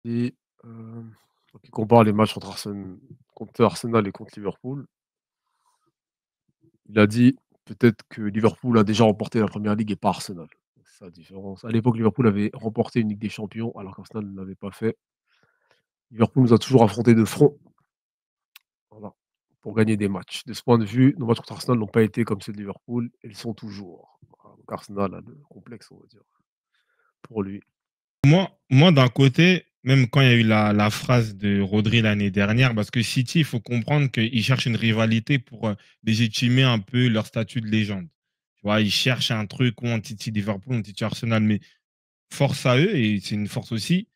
Et donc il compare les matchs contre Arsenal et contre Liverpool. Il a dit: «Peut-être que Liverpool a déjà remporté la première ligue et pas Arsenal». C'est ça la différence. À l'époque, Liverpool avait remporté une Ligue des champions alors qu'Arsenal ne l'avait pas fait. Liverpool nous a toujours affrontés de front, voilà, pour gagner des matchs. De ce point de vue, nos matchs contre Arsenal n'ont pas été comme ceux de Liverpool et le sont toujours. Voilà, donc Arsenal a le complexe, on va dire, pour lui. Moi d'un côté, même quand il y a eu la phrase de Rodri l'année dernière, parce que City, il faut comprendre qu'ils cherchent une rivalité pour légitimer un peu leur statut de légende. Tu vois, ils cherchent un truc où on titille Liverpool, on titille Arsenal, mais force à eux, et c'est une force aussi,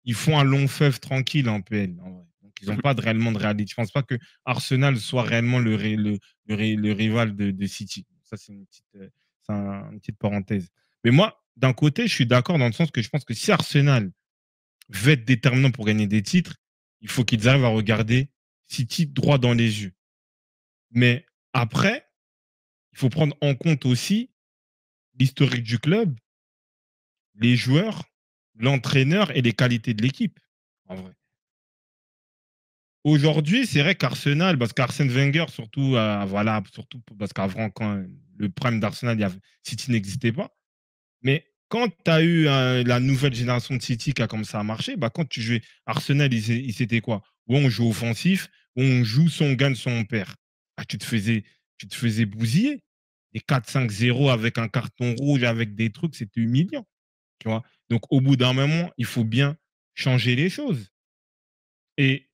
ils font un long fleuve tranquille en PL. En vrai. Donc, ils n'ont pas réellement de réalité. Je pense pas que Arsenal soit réellement le rival de City. Ça, c'est une petite parenthèse. Mais moi, d'un côté, je suis d'accord dans le sens que je pense que si Arsenal veut être déterminant pour gagner des titres, il faut qu'ils arrivent à regarder City droit dans les yeux. Mais après, il faut prendre en compte aussi l'historique du club, les joueurs, l'entraîneur et les qualités de l'équipe. En vrai. Aujourd'hui, c'est vrai qu'Arsenal, parce qu'Arsène Wenger, surtout, voilà, surtout parce qu'avant, quand le prime d'Arsenal, City n'existait pas. Mais quand tu as eu la nouvelle génération de City qui a commencé à marcher, bah, quand tu jouais Arsenal, c'était quoi? Où on joue offensif, où on joue son gagne, son perd. Ah, tu te faisais bousiller. Et 4-5-0 avec un carton rouge, avec des trucs, c'était humiliant. Tu vois. Donc, au bout d'un moment, il faut bien changer les choses. Et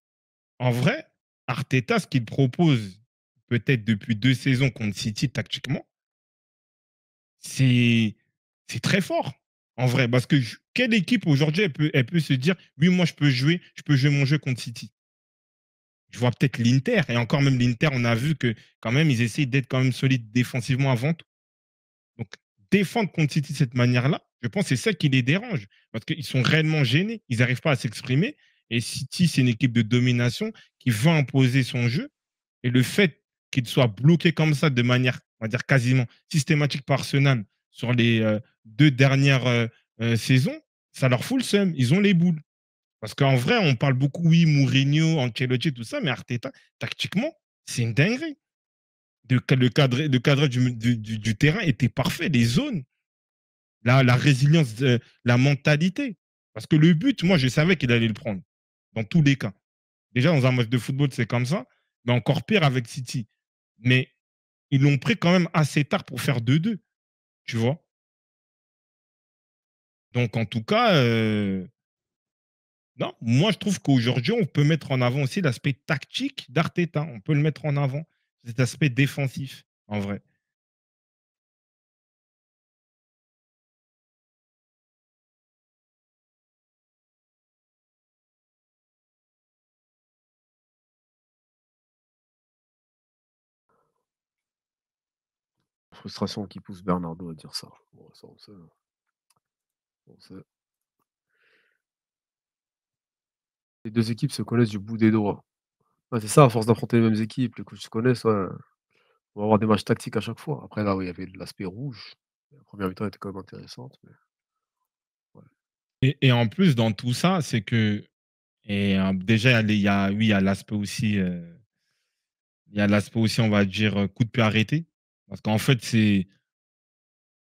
en vrai, Arteta, ce qu'il propose peut-être depuis 2 saisons contre City tactiquement, c'est c'est très fort. En vrai, parce que quelle équipe aujourd'hui elle peut se dire oui, moi je peux jouer mon jeu contre City. Je vois peut-être l'Inter, et encore même l'Inter, on a vu que quand même ils essayent d'être quand même solides défensivement avant tout. Donc défendre contre City de cette manière-là, je pense que c'est ça qui les dérange, parce qu'ils sont réellement gênés, ils n'arrivent pas à s'exprimer. Et City, c'est une équipe de domination qui veut imposer son jeu. Et le fait qu'il soit bloqué comme ça de manière, on va dire, quasiment systématique par Arsenal sur les 2 dernières saisons, ça leur fout le seum. Ils ont les boules. Parce qu'en vrai, on parle beaucoup, oui, Mourinho, Ancelotti, tout ça, mais Arteta, tactiquement, c'est une dinguerie. Le cadre du terrain était parfait. Les zones, la résilience, la mentalité. Parce que le but, moi, je savais qu'il allait le prendre. Dans tous les cas. Déjà, dans un match de football, c'est comme ça. Mais encore pire avec City. Mais ils l'ont pris quand même assez tard pour faire 2-2. Tu vois. Donc, en tout cas, non, moi, je trouve qu'aujourd'hui, on peut mettre en avant aussi l'aspect tactique d'Arteta. On peut le mettre en avant. Cet aspect défensif, en vrai. Frustration qui pousse Bernardo à dire ça. Bon, ça on sait, on sait. Les 2 équipes se connaissent du bout des doigts. Ouais, c'est ça, à force d'affronter les mêmes équipes, les coachs se connaissent, ouais. On va avoir des matchs tactiques à chaque fois. Après là, oui, il y avait l'aspect rouge. La première mi-temps était quand même intéressante, mais ouais. Et en plus, dans tout ça, c'est que, et déjà, oui, il y a l'aspect aussi, on va dire, coup de pied arrêté. Parce qu'en fait, ils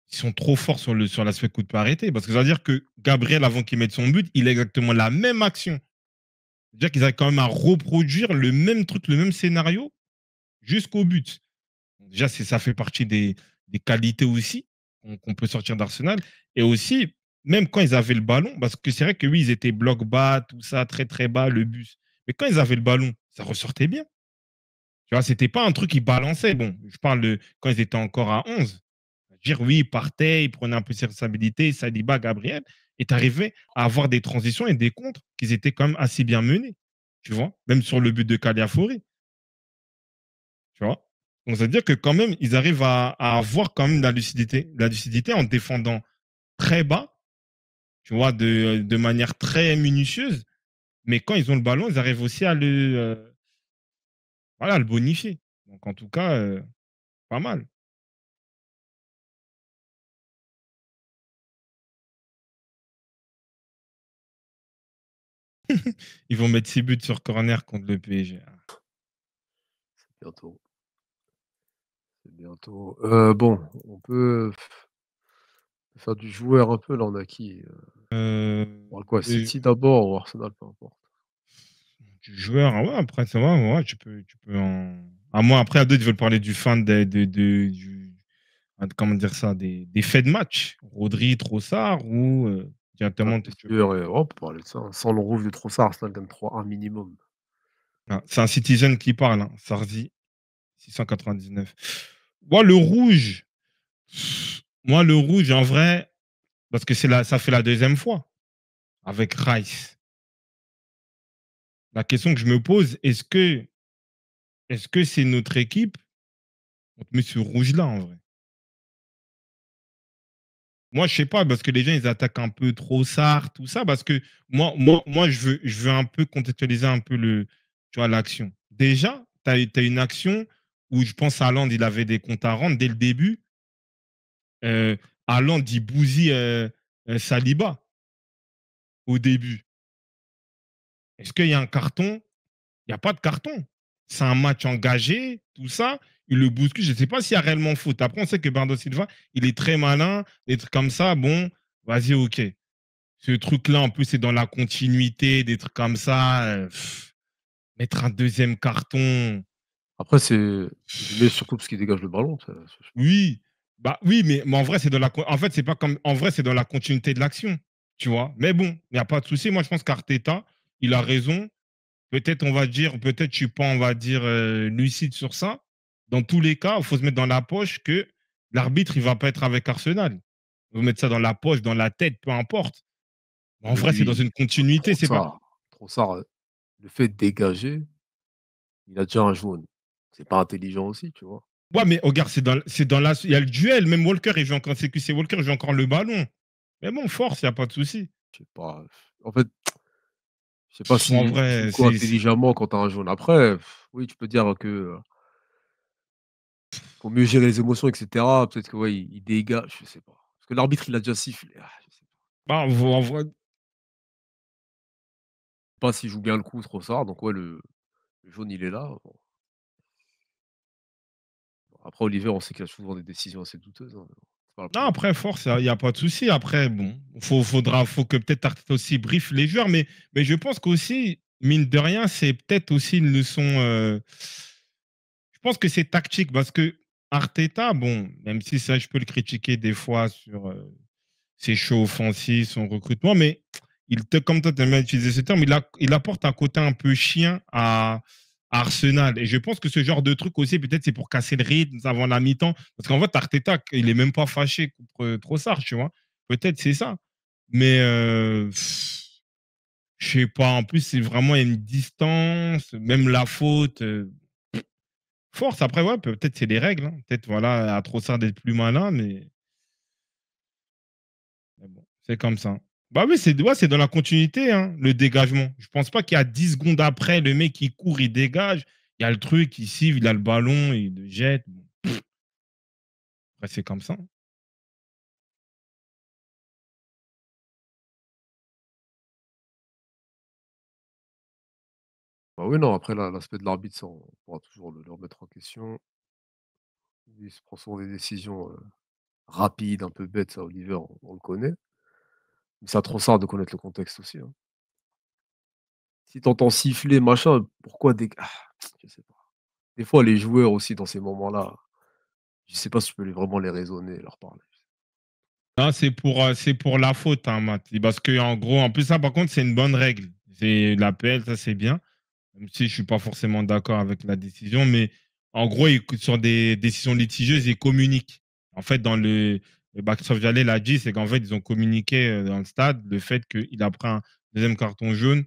sont trop forts sur l'aspect coup de pied arrêté. Parce que ça veut dire que Gabriel, avant qu'il mette son but, il a exactement la même action. C'est-à-dire qu'ils arrivent quand même à reproduire le même truc, le même scénario jusqu'au but. Déjà, ça fait partie des qualités aussi qu'on peut sortir d'Arsenal. Et aussi, même quand ils avaient le ballon, parce que c'est vrai que oui, ils étaient bloc bas, tout ça, très très bas, le bus. Mais quand ils avaient le ballon, ça ressortait bien. Tu vois, c'était pas un truc qui balançait. Bon, je parle de quand ils étaient encore à 11. Dire oui, ils partaient, ils prenaient un peu ses responsabilités, Saliba, Gabriel, et tu arrivais à avoir des transitions et des contres qui étaient quand même assez bien menés. Tu vois, même sur le but de Caliafori. Tu vois. Donc, ça veut dire que quand même, ils arrivent à avoir quand même la lucidité en défendant très bas, tu vois, de manière très minutieuse. Mais quand ils ont le ballon, ils arrivent aussi voilà, à le bonifier. Donc, en tout cas, pas mal. Ils vont mettre 6 buts sur corner contre le PSG. Bientôt. C'est bientôt. Bon, on peut faire du joueur un peu là, on a qui? Euh, On parle quoi? et City d'abord ou Arsenal? Peu importe. du joueur, ouais, après, ça va, ouais, tu peux en. À moi, après, à d'autres, ils veulent parler du fan comment dire ça, des faits de match. Rodri, Trossard ou Ah, directement, bien tu veux. sûr, et on peut parler de ça, hein. Sans le rouge de Trossard, Arsenal gagne 3-1 minimum. Ah, c'est un Citizen qui parle, hein, Sarzi, 699. Moi, le rouge, en vrai, parce que ça fait la deuxième fois avec Rice. La question que je me pose, est-ce que c'est notre équipe? On te met ce rouge-là, en vrai. Moi, je sais pas, parce que les gens, ils attaquent un peu trop Sarr, tout ça, parce que moi je veux un peu contextualiser un peu tu vois, l'action. Déjà, tu as une action où je pense à Haaland, il avait des comptes à rendre dès le début. Euh, Haaland, il bousille Saliba au début. Est-ce qu'il y a un carton? Il n'y a pas de carton. C'est un match engagé, tout ça. Il le bouscule. Je ne sais pas s'il y a réellement faute. Après, on sait que Bernardo Silva, il est très malin. Des trucs comme ça, bon, vas-y, ok. Ce truc-là, en plus, c'est dans la continuité, des trucs comme ça. Mettre un deuxième carton. Après, il le met surtout parce qu'il dégage le ballon, ça, je pense. Oui, bah oui, mais en vrai, en fait, c'est pas comme, en vrai, c'est dans la continuité de l'action, tu vois. Mais bon, il n'y a pas de souci. Moi, je pense qu'Arteta, il a raison. Peut-être, on va dire, peut-être, je suis pas, on va dire, lucide sur ça. Dans tous les cas, il faut se mettre dans la poche que l'arbitre, il va pas être avec Arsenal. Il faut mettre ça dans la poche, dans la tête, peu importe. En Mais vrai, c'est dans lui, une continuité, c'est pas. Trossard, le fait de dégager, il a déjà un jaune. C'est pas intelligent aussi, tu vois? Ouais, mais regarde, il y a le duel. Même Walker, il joue encore, CQC Walker, il joue encore le ballon. Mais bon, force, il n'y a pas de souci. Je sais pas, en fait, je sais pas En si tu joues vrai, quoi intelligemment quand tu as un jaune. Après, oui, tu peux dire que, faut mieux gérer les émotions et cetera. Peut-être que, ouais, il dégage, je sais pas. Parce que l'arbitre, il a déjà sifflé. Je sais bah, en vrai, pas s'il joue bien le coup, Trossard, donc ouais, le jaune, il est là. Bon, après Olivier, on sait qu'il a souvent des décisions assez douteuses, hein, c'est pas la non, première fois. après, force, il n'y a pas de souci. Après, bon, faut que peut-être Arteta aussi briefe les joueurs. Mais je pense qu'aussi, mine de rien, c'est peut-être aussi une leçon. Je pense que c'est tactique parce que Arteta, bon, même si ça, je peux le critiquer des fois sur ses choix offensifs, son recrutement, mais comme toi, tu aimes bien utiliser ce terme, il apporte un côté un peu chien à Arsenal. Et je pense que ce genre de truc aussi, peut-être, c'est pour casser le rythme avant la mi-temps. Parce qu'en fait, Arteta, il est même pas fâché contre Trossard, tu vois. Peut-être c'est ça. Mais je sais pas. En plus, c'est vraiment une distance, même la faute. Force, après, ouais, peut-être c'est des règles, hein. Peut-être, voilà, à Trossard d'être plus malin, mais bon, c'est comme ça. Bah oui, c'est dans la continuité, hein, le dégagement. Je pense pas qu'il y a 10 secondes après, le mec il court, il dégage. Il y a le truc, il cible, il a le ballon, il le jette. Bon, après, c'est comme ça. Bah oui, non, après l'aspect de l'arbitre, ça, on pourra toujours le remettre en question. Il se prend souvent des décisions, rapides, un peu bêtes, ça, Oliver, on le connaît. Mais c'est à Trossard de connaître le contexte aussi, hein. Si tu entends siffler, machin, pourquoi je sais pas. Des fois, les joueurs aussi, dans ces moments-là, je sais pas si tu peux vraiment les raisonner, leur parler. Non, c'est pour la faute, hein, Matt. Parce que, en gros, en plus, ça, par contre, c'est une bonne règle. C'est l'APL, ça, c'est bien. Même si je suis pas forcément d'accord avec la décision, mais en gros, sur des décisions litigieuses, ils communiquent. En fait, dans le Baxov Jallet l'a dit, c'est qu'en fait, ils ont communiqué dans le stade le fait qu'il a pris un deuxième carton jaune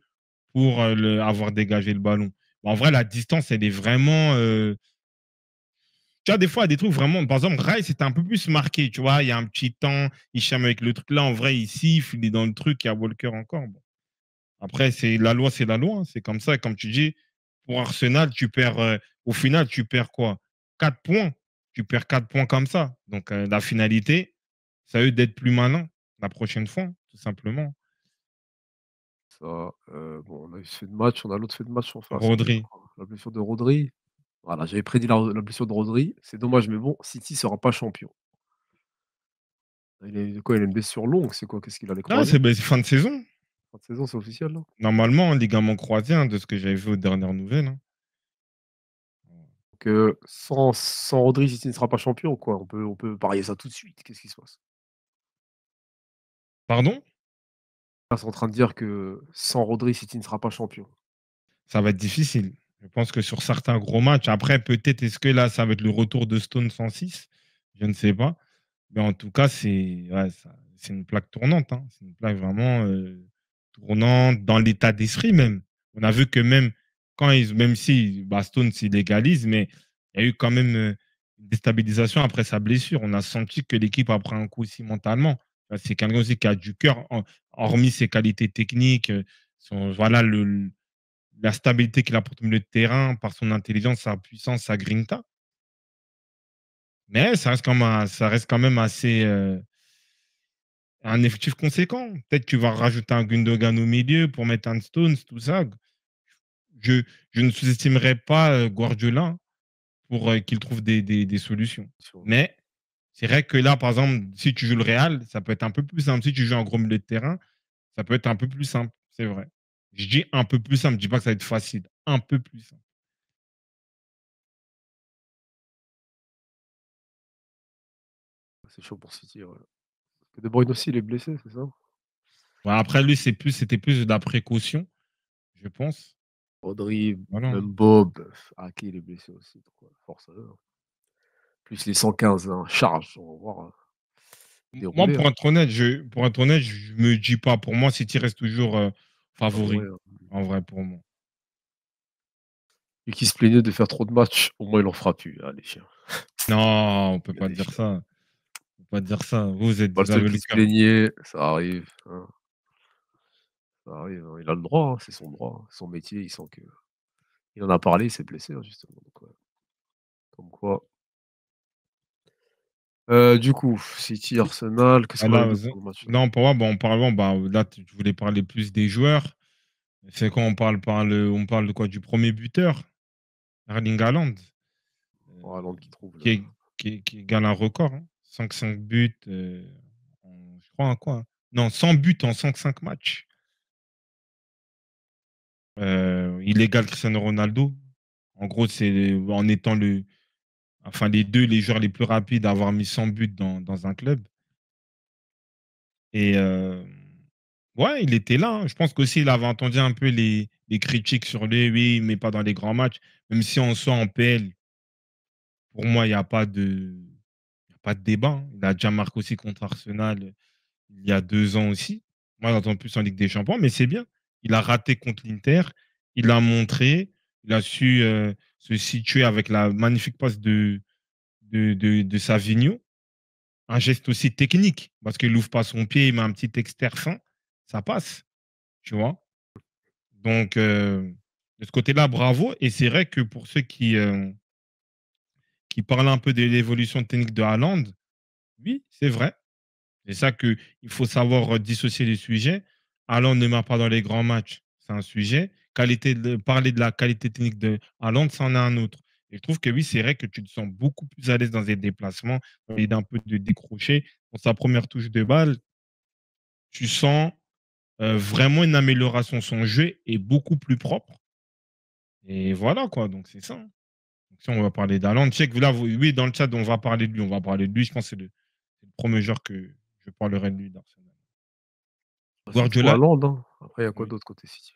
pour avoir dégagé le ballon. En vrai, la distance, elle est vraiment. Tu vois, des fois, il y a des trucs vraiment. Par exemple, Rai, c'était un peu plus marqué. Tu vois, il y a un petit temps, il chame avec le truc là. En vrai, il siffle, il est dans le truc, il y a Walker encore. Bon. Après, c'est la loi, hein. C'est comme ça. Comme tu dis, pour Arsenal, au final, tu perds quoi? 4 points. Tu perds 4 points comme ça. Donc, la finalité, ça a eu d'être plus malin la prochaine fois, tout simplement. ça, bon, on a eu ce fait de match, on a l'autre fait de match en face, c'était Rodri. quoi? La blessure de Rodri. Voilà, j'avais prédit la blessure de Rodri. C'est dommage, mais bon, City sera pas champion. Il est quoi? Il a une blessure longue, c'est quoi? Qu'est-ce qu'il a, les Ah, croisés? c'est fin de saison. Fin de saison, c'est officiel, là? Normalement, un ligament croisé, hein, de ce que j'avais vu aux dernières nouvelles, hein. Donc sans Rodri, City ne sera pas champion ou quoi? On peut parier ça tout de suite. Qu'est-ce qui se passe? Pardon? Là, c'est en train de dire que sans Rodri, City ne sera pas champion. Ça va être difficile. Je pense que sur certains gros matchs, après, peut-être, est-ce que là, ça va être le retour de Stone 106? Je ne sais pas. Mais en tout cas, c'est une plaque tournante, hein. C'est une plaque vraiment tournante dans l'état d'esprit même. On a vu que même même si Stone s'illégalise, mais il y a eu quand même une déstabilisation après sa blessure. On a senti que l'équipe a pris un coup aussi mentalement. C'est quelqu'un aussi qui a du cœur, hormis ses qualités techniques, voilà, la stabilité qu'il apporte au milieu de terrain par son intelligence, sa puissance, sa grinta. Mais ça reste quand même assez un effectif conséquent. Peut-être que tu vas rajouter un Gundogan au milieu pour mettre un Stones, tout ça. Je, je ne sous-estimerai pas Guardiola pour qu'il trouve des solutions. Sur Mais c'est vrai que là, par exemple, si tu joues le Real, ça peut être un peu plus simple. Si tu joues un gros milieu de terrain, ça peut être un peu plus simple. C'est vrai. Je dis un peu plus simple. Je dis pas que ça va être facile. Un peu plus simple. c'est chaud pour City, ouais. Parce que De Bruyne aussi, il est blessé, c'est ça? Ouais, après, lui, c'était plus de la précaution, je pense. Rodri, Voilà, hein. même Bob, Ake, il est blessé aussi, donc ouais, force à eux, hein. Plus les 115, hein, charge, on va voir, Moi, dérouler, hein. pour être honnête, je me dis pas. Pour moi, City reste toujours Favori, favori. hein. En vrai, pour moi. Et qui se plaignait de faire trop de matchs, au moins il en fera plus, ah les chiens. Non, on peut Il y a pas des dire chiens. ça. On peut pas dire ça. Pas le Vous seul avez qui le se cœur. plaignait, ça arrive, hein, ça arrive, hein. Il a le droit, hein, c'est son droit, hein, son métier, il sent que il en a parlé, il s'est blessé, hein, justement, donc ouais, comme quoi. Du coup, City, Arsenal, qu'est-ce Ah, qu'on avait là, d'autre pour le match là? non, pour moi, bon, en parlant, là, tu voulais parler plus des joueurs. C'est quand on parle de quoi? Du premier buteur, Erling Haaland, Oh, Haaland qui trouve qui, le qui égale un record, hein. 5 buts, je crois, en quoi? Non, 100 buts en 5 matchs. Il égale Cristiano Ronaldo. En gros, c'est en étant les joueurs les plus rapides à avoir mis 100 buts dans un club. Et ouais, il était là, hein. Je pense qu'aussi, il avait entendu un peu les critiques sur lui. Oui, mais pas dans les grands matchs. Même si on sort en PL, pour moi, il y a pas de débat, hein. Il a déjà marqué aussi contre Arsenal il y a 2 ans aussi. Moi, j'entends plus en Ligue des Champions, mais c'est bien. Il a raté contre l'Inter. Il a montré. Il a su se situer avec la magnifique passe de Savigno. Un geste aussi technique, parce qu'il n'ouvre pas son pied, il met un petit exter fin, ça passe, tu vois. Donc, de ce côté-là, bravo. Et c'est vrai que pour ceux qui parlent un peu de l'évolution technique de Haaland, oui, c'est vrai. C'est ça qu'il faut savoir dissocier les sujets. Haaland ne marque pas dans les grands matchs, c'est un sujet. Parler de la qualité technique de Haaland, c'en est un autre. Et je trouve que oui, c'est vrai que tu te sens beaucoup plus à l'aise dans les déplacements, et d'un peu de décrocher. Pour sa première touche de balle, tu sens vraiment une amélioration. Son jeu est beaucoup plus propre. Et voilà, quoi. Donc, c'est ça, hein. Donc, si on va parler d'Haaland, je sais que là, oui, dans le chat, on va parler de lui. On va parler de lui. Je pense que c'est le premier joueur que je parlerai de lui d'Arsenal. bah, c'est tout Guardiola, Haaland, hein. Après, il y a quoi oui. d'autre côté City?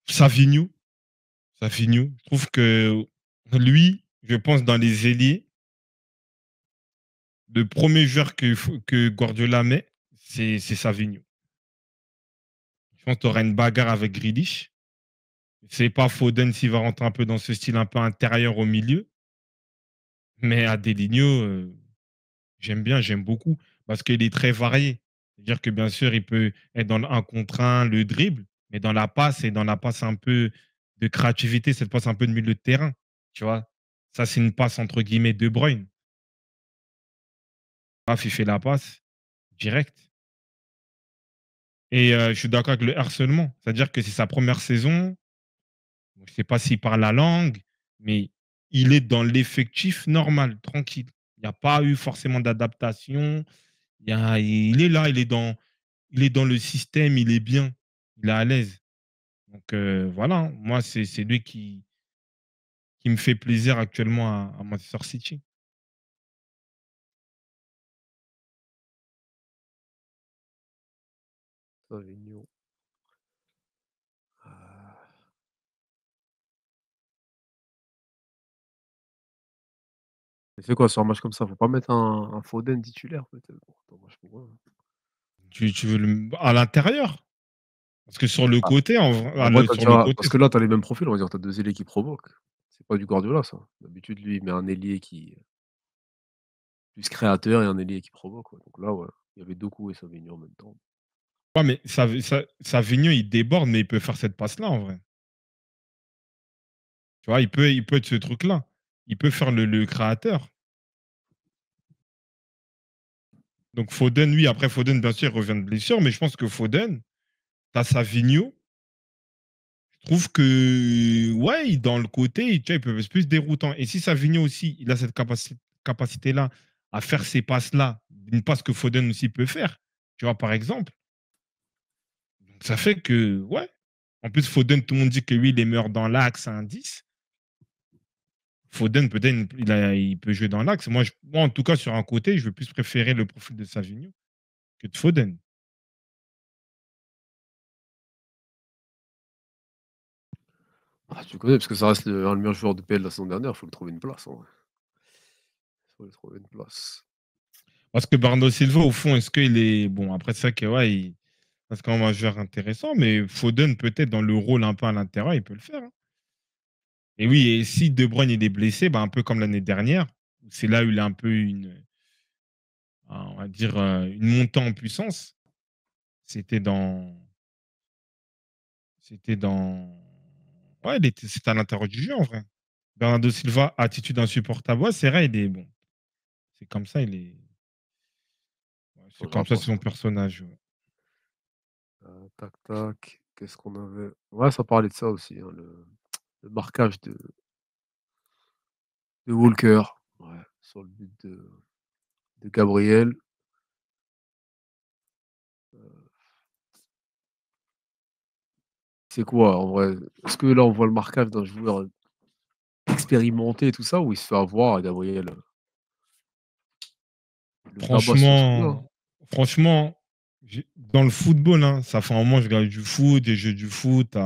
Savigno, Savigno. Je trouve que lui, je pense, dans les ailiers, le premier joueur que Guardiola met, c'est Savigno. Je pense que tu auras une bagarre avec Grealish. C'est pas Foden s'il va rentrer un peu dans ce style un peu intérieur au milieu. Mais Adelinho, j'aime bien, j'aime beaucoup. Parce qu'il est très varié. C'est-à-dire que bien sûr, il peut être dans le 1 contre 1, le dribble, mais dans la passe et dans la passe un peu de créativité, cette passe un peu de milieu de terrain. Tu vois? Ça, c'est une passe entre guillemets De Bruyne. Paf, il fait la passe direct. Et je suis d'accord avec le harcèlement. C'est-à-dire que c'est sa première saison. Je ne sais pas s'il parle la langue, mais il est dans l'effectif normal, tranquille. Il n'y a pas eu forcément d'adaptation. Il est là, il est dans le système, il est bien, il est à l'aise. Donc voilà, hein. Moi, c'est lui qui me fait plaisir actuellement à Manchester City. Savigno. Heu, mais c'est quoi sur un match comme ça? Faut pas mettre un Foden titulaire peut-être pour ton match pour eux, hein? Tu veux à l'intérieur? Parce que sur le Ah, côté, en vrai, tu as sur le déjà côté, parce que là, tu as les mêmes profils, on va dire, tu as 2 ailiers qui provoquent. C'est pas du Guardiola ça. D'habitude, lui, il met un ailier qui plus créateur et un ailier qui provoque, ouais. Donc là, ouais, il y avait Doku et Savigno en même temps. ouais, mais Savigno, il déborde, mais il peut faire cette passe-là en vrai. Tu vois, il peut être ce truc-là. Il peut faire le créateur. Donc Foden, lui, après Foden, bien sûr, il revient de blessure, mais je pense que Foden, t'as Savigno, je trouve que, ouais, dans le côté, tu vois, il peut être plus déroutant. Et si Savigno aussi, il a cette capacité-là à faire ces passes-là, une passe que Foden aussi peut faire, tu vois, par exemple, donc ça fait que, ouais. En plus, Foden, tout le monde dit que lui, il est meilleur dans l'axe, un 10. Foden, peut-être, il peut jouer dans l'axe. Moi, en tout cas, sur un côté, je vais plus préférer le profil de Savigno que de Foden. Ah, tu connais parce que ça reste le meilleur joueur de PL la saison dernière, faut lui trouver une place en vrai. Faut lui trouver une place. Parce que Bernardo Silva, au fond, est-ce qu'il est. Bon, après, c'est vrai que, ouais, il reste quand même un joueur intéressant, mais Foden, peut-être dans le rôle un peu à l'intérieur, il peut le faire, hein. Et oui, et si De Bruyne il est blessé, bah, un peu comme l'année dernière, c'est là où il a un peu on va dire, une montée en puissance. C'était dans. C'était dans. Ouais, c'était à l'intérieur du jeu, en vrai. Bernardo Silva, attitude insupportable. Ouais, c'est vrai, il est bon. C'est comme ça, il est. Ouais, Ça c'est changera comme ça, pas c'est son ça. personnage. Ouais. Tac tac, qu'est-ce qu'on avait? Ouais, ça parlait de ça aussi, hein, le marquage de Walker, ouais, sur le but de Gabriel. C'est quoi en vrai? Est-ce que là, on voit le marquage d'un joueur expérimenté et tout ça ou il se fait avoir à Gabriel? Il le tabasse sur ce coup-là, hein. Franchement, dans le football, hein, ça fait un moment que je regarde du foot, des jeux du foot,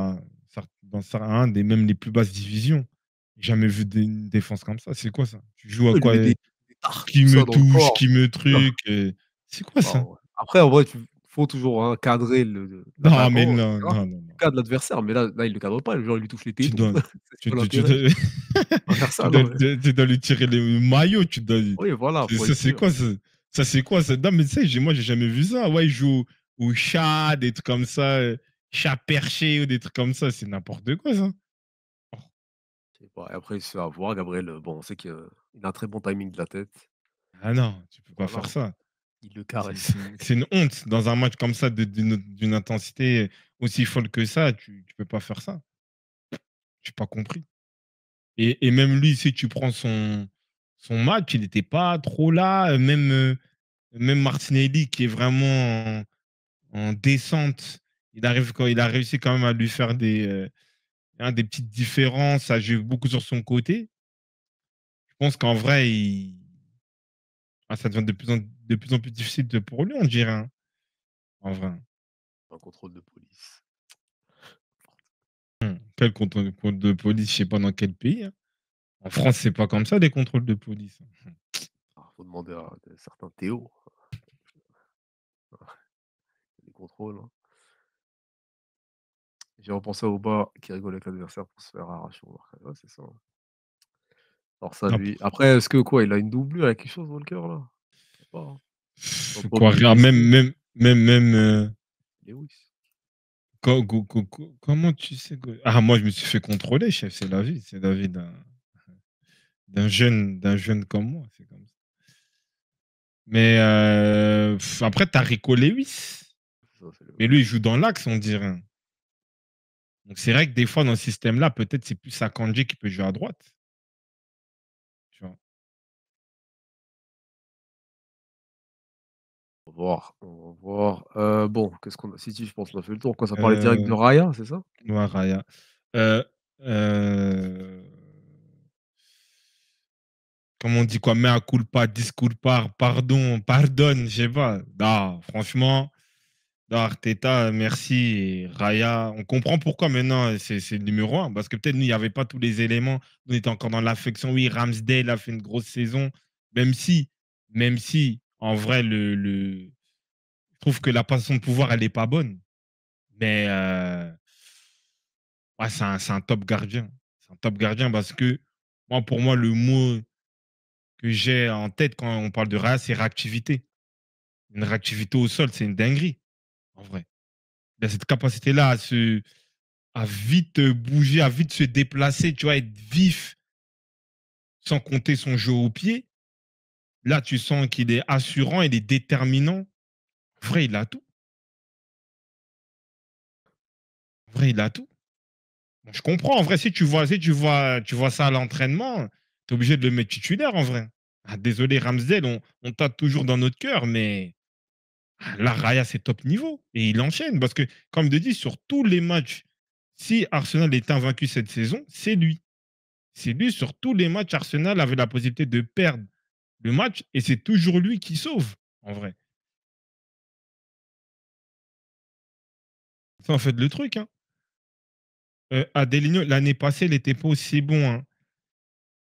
dans un des même les plus basses divisions. J'ai jamais vu une défense comme ça. C'est quoi ça? Tu joues à Il lui quoi? met des tartes Qui comme me ça dans le touche, corps. qui me Là, truc. C'est quoi ça? waouh, ouais. Après en vrai, tu faut toujours, hein, cadrer Non, mais l'attaquant et non, cetera. non, non, Tu non. cadres l'adversaire, mais là, il le cadre pas, le joueur il lui touche les Tu tétons. dois, C'est quoi tu l'intérêt? dois, On va faire ça alors, ouais. tu dois lui tirer le maillot. Oui, voilà, faut Ça, être c'est sûr. quoi ça? Ça, c'est quoi ça? Non, mais tu sais, moi, j'ai jamais vu ça. Ouais, il joue au chat, des trucs comme ça, chat perché ou des trucs comme ça. C'est n'importe quoi, ça. Je sais pas et après il se fait avoir Gabriel, bon, on sait qu'il a un très bon timing de la tête. Ah non, tu peux pas Voilà, faire hein, ça. il le caresse. C'est une honte. Dans un match comme ça, d'une intensité aussi folle que ça, tu peux pas faire ça. J'ai pas compris. Et même lui, si tu prends son match, il n'était pas trop là. Même Martinelli, qui est vraiment en descente, il a réussi quand même à lui faire des petites différences, à jouer beaucoup sur son côté. Je pense qu'en vrai, ça devient de plus en plus difficile pour lui, on dirait, hein, en vrai. Un contrôle de police. Quel contrôle de police, je sais pas dans quel pays, hein. En France, c'est pas comme ça, les contrôles de police. Ah, faut demander à certains Théo, les contrôles, hein. J'ai repensé au bas qui rigole avec l'adversaire pour se faire arracher au marquage. Ouais, c'est ça, hein. Alors ça Non, lui après est-ce que quoi, il a une doublure, il a quelque chose Walker là? Je sais pas, hein. Pogba quoi, il est regarde, blessé, même Lewis. comment tu sais que. Ah, moi, je me suis fait contrôler, chef, c'est la vie d'un jeune comme moi, c'est comme ça. Mais après, t'as Rico Lewis. C'est ça, c'est Mais lui, il joue dans l'axe, on dirait. Donc c'est vrai que des fois, dans ce système-là, peut-être c'est plus Akanji qui peut jouer à droite. Tu vois. On va voir, on va voir. Bon, qu'est-ce qu'on a City, je pense qu'on a fait le tour, quoi. Ça parlait direct de Euh, Raya, c'est ça? ouais, Raya. Euh, euh, Comment on dit quoi? Mea culpa, disculpa, pardon, pardonne, je sais pas. Non, franchement, non, Arteta, merci. Et Raya, on comprend pourquoi maintenant c'est le numéro un. Parce que peut-être nous, il n'y avait pas tous les éléments. On était encore dans l'affection. Oui, Ramsdale a fait une grosse saison. Même si, même si, en vrai, je trouve que la passation de pouvoir, elle n'est pas bonne. Mais ouais, c'est un top gardien. C'est un top gardien parce que moi, pour moi, le mot que j'ai en tête quand on parle de Raya, c'est réactivité. Une réactivité au sol, c'est une dinguerie, en vrai. Il a cette capacité-là à vite bouger, à vite se déplacer, tu vois, être vif, sans compter son jeu au pied. Là, tu sens qu'il est assurant, il est déterminant. En vrai, il a tout. En vrai, il a tout. Bon, je comprends. En vrai, si tu vois ça à l'entraînement, tu es obligé de le mettre titulaire, en vrai. Ah, désolé, Ramsdale, on t'a toujours dans notre cœur, mais là, Raya, c'est top niveau. Et il enchaîne. Parce que, comme je dis, sur tous les matchs, si Arsenal est invaincu cette saison, c'est lui. C'est lui, sur tous les matchs, Arsenal avait la possibilité de perdre le match et c'est toujours lui qui sauve, en vrai. Ça, en fait, le truc. Hein. Adelino, l'année passée, il n'était pas aussi bon. Hein.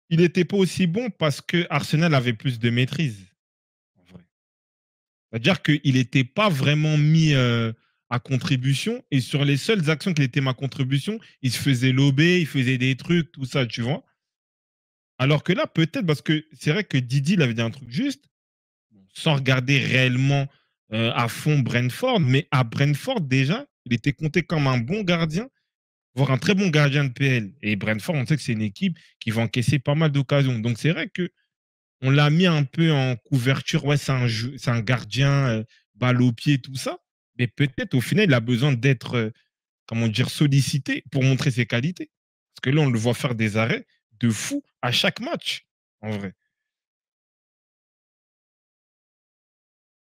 Il n'était pas aussi bon parce que Arsenal avait plus de maîtrise, en vrai. C'est-à-dire qu'il n'était pas vraiment mis à contribution et sur les seules actions qu'il était mis à contribution, il se faisait lober, il faisait des trucs, tout ça, tu vois. Alors que là, peut-être, parce que c'est vrai que Didi, il avait dit un truc juste, sans regarder réellement à fond Brentford, mais à Brentford, déjà, il était compté comme un bon gardien, voire un très bon gardien de PL. Et Brentford, on sait que c'est une équipe qui va encaisser pas mal d'occasions. Donc c'est vrai que on l'a mis un peu en couverture. Ouais, c'est un gardien, balle au pied, tout ça. Mais peut-être au final, il a besoin d'être, comment dire, sollicité pour montrer ses qualités. Parce que là, on le voit faire des arrêts de fou à chaque match, en vrai.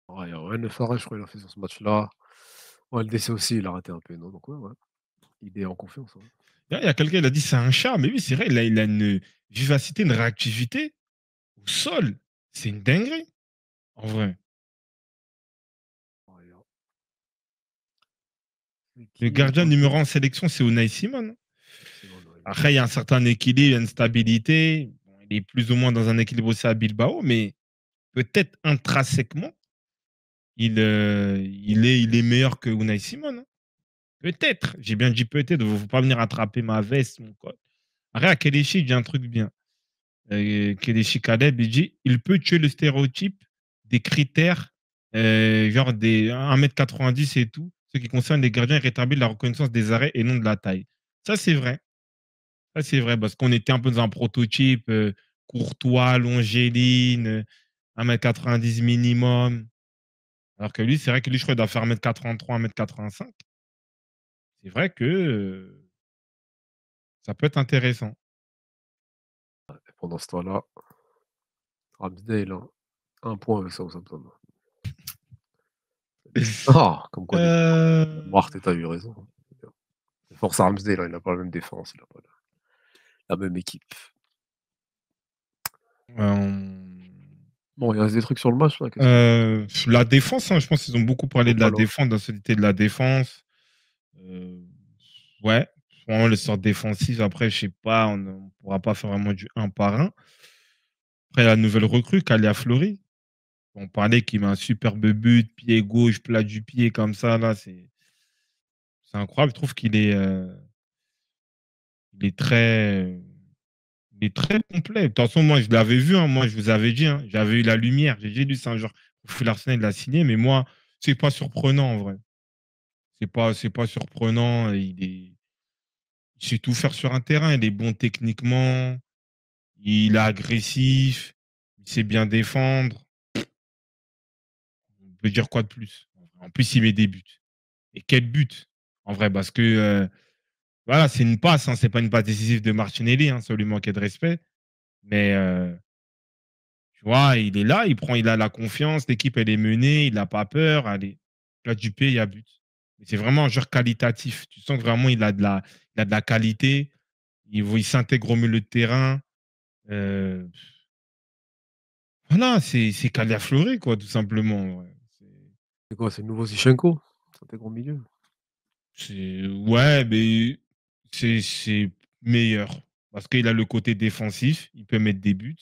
Ouais, ouais, 9 arrêts, je crois, il a fait sur ce match-là. Ouais, le DC aussi, il a raté un peu, non? Donc ouais, ouais, il est en confiance, ouais. Il y a quelqu'un qui a dit c'est un chat, mais oui, c'est vrai, il a une vivacité, une réactivité au sol. C'est une dinguerie, en vrai. Ouais, c'est Le qui gardien d'autre? numéro 1 en sélection, c'est Unai Simon. Simon, ouais, il est Après, il y a un certain équilibre, une stabilité. Bon, il est plus ou moins dans un équilibre aussi à Bilbao, mais peut-être intrinsèquement, il est meilleur que Unai Simon. Hein. Peut-être. J'ai bien dit peut-être. Il ne faut pas venir attraper ma veste, mon code. Après, à Kelechi, il dit un truc bien. Kelechi Kaleb, il dit il peut tuer le stéréotype des critères, genre des 1,90 m et tout, ce qui concerne les gardiens et rétablir la reconnaissance des arrêts et non de la taille. Ça, c'est vrai. Ça, c'est vrai, parce qu'on était un peu dans un prototype courtois, longéline, 1,90 m minimum. Alors que lui, c'est vrai que lui, je crois qu'il doit faire 1,83 m, 1,85 m. C'est vrai que ça peut être intéressant. et pendant ce temps-là, Ramsdale, hein, 1 point avec Southampton. Ah! Comme quoi Euh, Arteta a eu raison, hein. Force à Ramsdale, hein, il a pas la même défense, il a pas la même équipe. Bon, il reste des trucs sur le match là, qu'est-ce qu'on La défense, hein, je pense qu'ils ont beaucoup parlé de la Voilà. défense, de la solidité de la défense. Euh, ouais, vraiment les sortes défensives. Après, je sais pas, on ne pourra pas faire vraiment du un par un. Après, la nouvelle recrue, Kalia Flori. On parlait qu'il met un superbe but, pied gauche, plat du pied comme ça. Là, c'est incroyable. Je trouve il est très, il est très complet. De toute façon, moi, je l'avais vu. Hein, moi, je vous avais dit. Hein, j'avais eu la lumière. J'ai dit, c'est un genre. L'Arsenal, il l'a signé. Mais moi, c'est pas surprenant en vrai. C'est pas surprenant. Il sait tout faire sur un terrain. Il est bon techniquement. Il est agressif. Il sait bien défendre. On peut dire quoi de plus? En plus, il met des buts. Et quel but, en vrai, parce que voilà, c'est une passe, hein, c'est pas une passe décisive de Martinelli, hein, ça lui manquait de respect. Mais tu vois, il est là, il a la confiance, l'équipe elle est menée, il n'a pas peur. Allez, là, Dupé, il y a but. C'est vraiment un joueur qualitatif. Tu sens que vraiment il a de la qualité. Il s'intègre au milieu de terrain. Euh, voilà, c'est Caliafloré, quoi, tout simplement. Ouais. C'est quoi? C'est le nouveau Zinchenko? Ça intègre au milieu. Ouais, mais c'est meilleur. Parce qu'il a le côté défensif, il peut mettre des buts.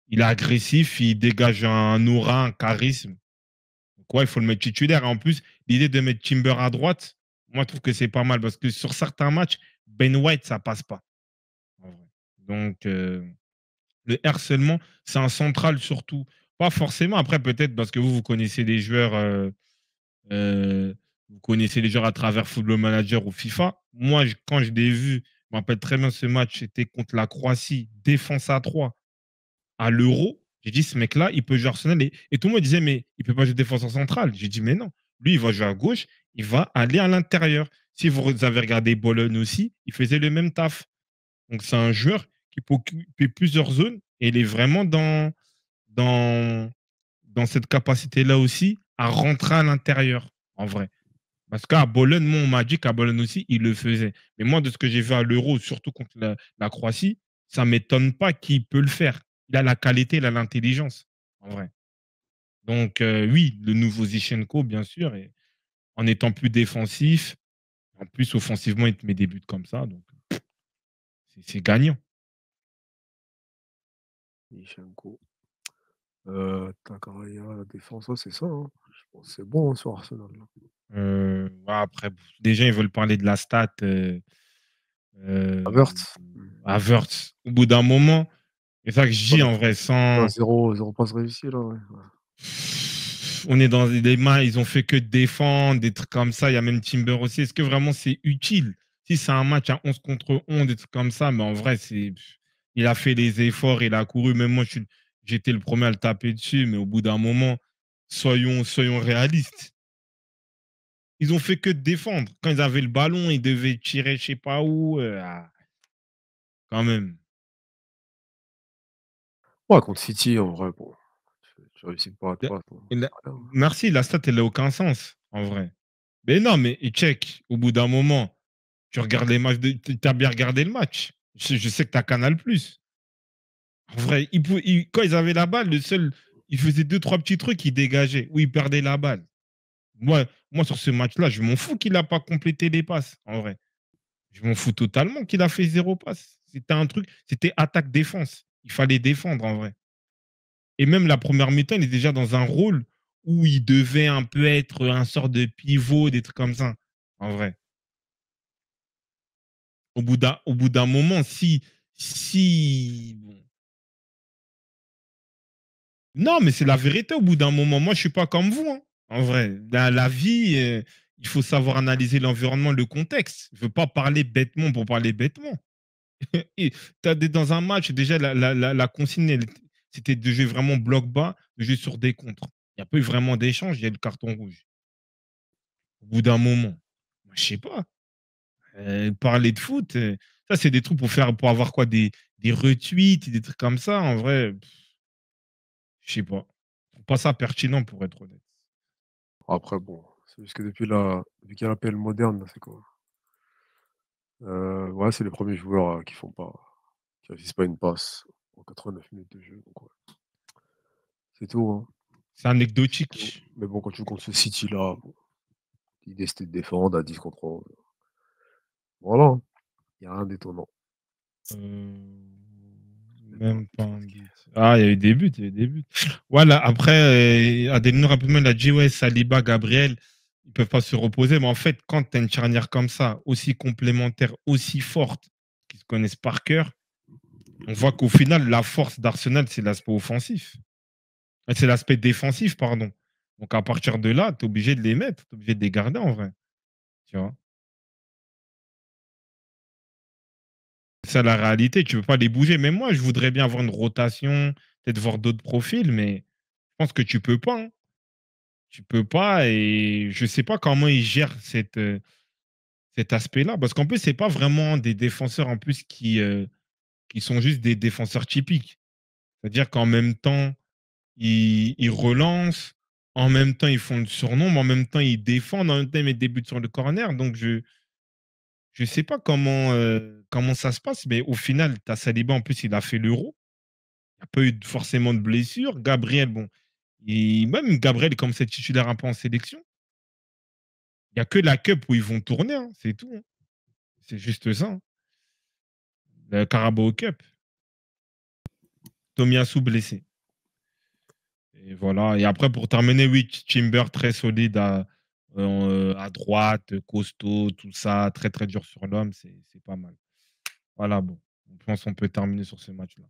Il est agressif, il dégage un aura, un charisme. Quoi, il faut le mettre titulaire. Et en plus, l'idée de mettre Timber à droite, moi, je trouve que c'est pas mal parce que sur certains matchs, Ben White, ça passe pas. En vrai. Donc, le R seulement, c'est un central surtout. Pas forcément. Après, peut-être parce que vous connaissez les joueurs, vous connaissez les joueurs à travers Football Manager ou FIFA. Moi, quand je l'ai vu, je me rappelle très bien ce match, c'était contre la Croatie, défense à 3 à l'Euro. J'ai dit, ce mec-là, il peut jouer Arsenal. Et tout le monde disait, mais il peut pas jouer défenseur central. J'ai dit, mais non. Lui, il va jouer à gauche, il va aller à l'intérieur. Si vous avez regardé Bologne aussi, il faisait le même taf. Donc, c'est un joueur qui peut occuper plusieurs zones et il est vraiment dans, dans cette capacité-là aussi à rentrer à l'intérieur, en vrai. Parce qu'à Bologne, moi, on m'a dit qu'à Bologne aussi, il le faisait. Mais moi, de ce que j'ai vu à l'Euro, surtout contre la Croatie, ça ne m'étonne pas qu'il peut le faire. Il a la qualité, il a l'intelligence, en vrai. Donc, oui, le nouveau Zichenko, bien sûr, et en étant plus défensif, en plus, offensivement, il te met des buts comme ça. Donc, c'est gagnant. Zinchenko. Zakaria, la défense, ouais, c'est ça, hein. Je pense que c'est bon, hein, sur Arsenal, là. Ouais, après, déjà, ils veulent parler de la stat. Euh, Havertz. Havertz. Au bout d'un moment, c'est ça que je dis Ouais, en vrai, ouais, sans. 0 passe réussie, là, ouais. On est dans des mains, ils ont fait que défendre, des trucs comme ça. Il y a même Timber aussi. Est-ce que vraiment c'est utile? Si c'est un match à 11 contre 11, des trucs comme ça, mais en vrai, il a fait les efforts, il a couru. Même moi, j'étais le premier à le taper dessus, mais au bout d'un moment, soyons réalistes. Ils ont fait que défendre. Quand ils avaient le ballon, ils devaient tirer je sais pas où. Quand même. Ouais, contre City, en vrai, bon, tu réussis pas à te battre, hein, Et c'est rien. merci, la stat, elle n'a aucun sens, en vrai. Mais non, mais et check, au bout d'un moment, tu regardes les matchs, tu as bien regardé le match. Je sais que tu as Canal+. En vrai, quand ils avaient la balle, ils faisaient deux, trois petits trucs, ils dégageaient, ou ils perdaient la balle. Moi, sur ce match-là, je m'en fous qu'il n'a pas complété les passes, en vrai. Je m'en fous totalement qu'il a fait zéro passe. C'était un truc, c'était attaque-défense. Il fallait défendre, en vrai. Et même la première mi-temps, il est déjà dans un rôle où il devait un peu être un sort de pivot, des trucs comme ça, en vrai. Au bout d'un moment, si. Non, mais c'est la vérité au bout d'un moment. Moi, je suis pas comme vous, hein, en vrai. Dans la vie, il faut savoir analyser l'environnement, le contexte. Je veux pas parler bêtement pour parler bêtement. Et dans un match, déjà, la consigne, c'était de jouer vraiment bloc bas, de jouer sur des contres. Il n'y a pas eu vraiment d'échange, il y a eu le carton rouge. Au bout d'un moment, je sais pas. Parler de foot, ça, c'est des trucs pour avoir quoi, des retweets, des trucs comme ça. En vrai, je sais pas. Je trouve pas ça pertinent pour être honnête. Après, bon, c'est juste que depuis qu'il y a l'appel moderne, là, c'est quoi? Ouais, c'est les premiers joueurs, qui réussissent pas une passe en 89 minutes de jeu, donc ouais. C'est tout, hein, C'est c'est tout. anecdotique. Mais bon, quand tu joues contre ce City-là, bon, l'idée c'était de défendre à 10 contre 11. Voilà, hein. Il y a rien d'étonnant. Euh, Même pas un Même but pas un marqué. but. Ah, il y a eu des buts, il y a eu des buts. Voilà, après, Adelino rapidement, il a dit ouais, Saliba, Gabriel, ils peuvent pas se reposer. Mais en fait, quand tu as une charnière comme ça, aussi complémentaire, aussi forte, qui se connaissent par cœur, on voit qu'au final, la force d'Arsenal, c'est l'aspect offensif. C'est l'aspect défensif, pardon. Donc à partir de là, tu es obligé de les mettre, tu es obligé de les garder en vrai. Tu vois. C'est ça la réalité, tu ne peux pas les bouger. Mais moi, je voudrais bien avoir une rotation, peut-être voir d'autres profils, mais je pense que tu peux pas, hein. Tu peux pas et je sais pas comment ils gèrent cet aspect-là. Parce qu'en plus, c'est pas vraiment des défenseurs en plus qui sont juste des défenseurs typiques. C'est-à-dire qu'en même temps, ils relancent, en même temps, ils font le surnombre, en même temps, ils défendent, en même temps, ils mettent des buts sur le corner. Donc, je sais pas comment ça se passe, mais au final, tu as Saliba, en plus, il a fait l'Euro. Il n'y a pas eu forcément de blessure. Gabriel, bon, même Gabriel, comme c'est titulaire un peu en sélection, il n'y a que la Cup où ils vont tourner, hein, c'est tout, hein. C'est juste ça, hein. La Carabao Cup. Tomiyasu blessé. Et voilà. Et après, pour terminer, oui, Timber très solide à droite, costaud, tout ça, très très dur sur l'homme, c'est pas mal. Voilà, bon. Je pense qu'on peut terminer sur ce match-là.